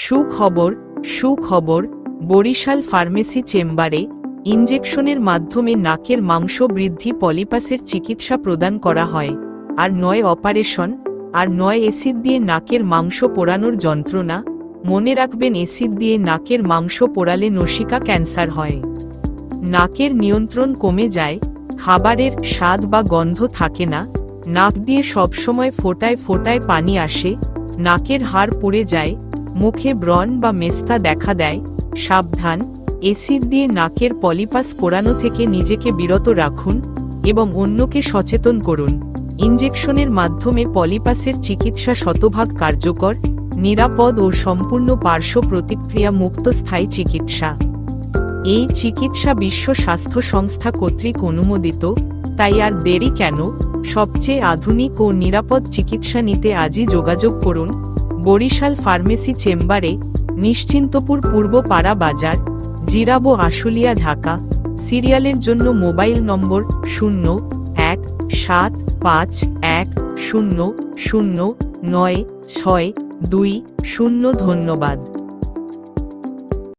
সুখবর সুখবর বরিশাল ফার্মেসি চেম্বারে ইনজেকশনের মাধ্যমে নাকের মাংস বৃদ্ধি পলিপাসের চিকিৎসা প্রদান করা হয়। আর নয় অপারেশন, আর নয় অ্যাসিড দিয়ে নাকের মাংস পোড়ানোর যন্ত্রণা। মনে রাখবেন, অ্যাসিড দিয়ে নাকের মাংস পোড়ালে নসিকা ক্যান্সার হয়। নাকের নিয়ন্ত্রণ কমে যায়, খাবারের স্বাদ বা গন্ধ থাকে না, নাক দিয়ে সবসময় ফোঁটায় ফোঁটায় পানি আসে, নাকের হাড় পুড়ে যায়, মুখে ব্রণ বা মেস্তা দেখা দেয়। সাবধান, অ্যাসিড দিয়ে নাকের পলিপাস পোড়ানো থেকে নিজেকে বিরত রাখুন এবং অন্যকে সচেতন করুন। ইনজেকশনের মাধ্যমে পলিপাসের চিকিৎসা শতভাগ কার্যকর, নিরাপদ ও সম্পূর্ণ পার্শ্ব প্রতিক্রিয়া মুক্ত স্থায়ী চিকিৎসা। এই চিকিৎসা বিশ্ব স্বাস্থ্য সংস্থা কর্তৃক অনুমোদিত। তাই আর দেরি কেন? সবচেয়ে আধুনিক ও নিরাপদ চিকিৎসা নিতে আজই যোগাযোগ করুন বরিশাল ফার্মেসি চেম্বারে, নিশ্চিন্তপুর পূর্ব পাড়া বাজার, জিরাবো আশুলিয়া, ঢাকা। সিরিয়ালের জন্য মোবাইল নম্বর 0175100962। ধন্যবাদ।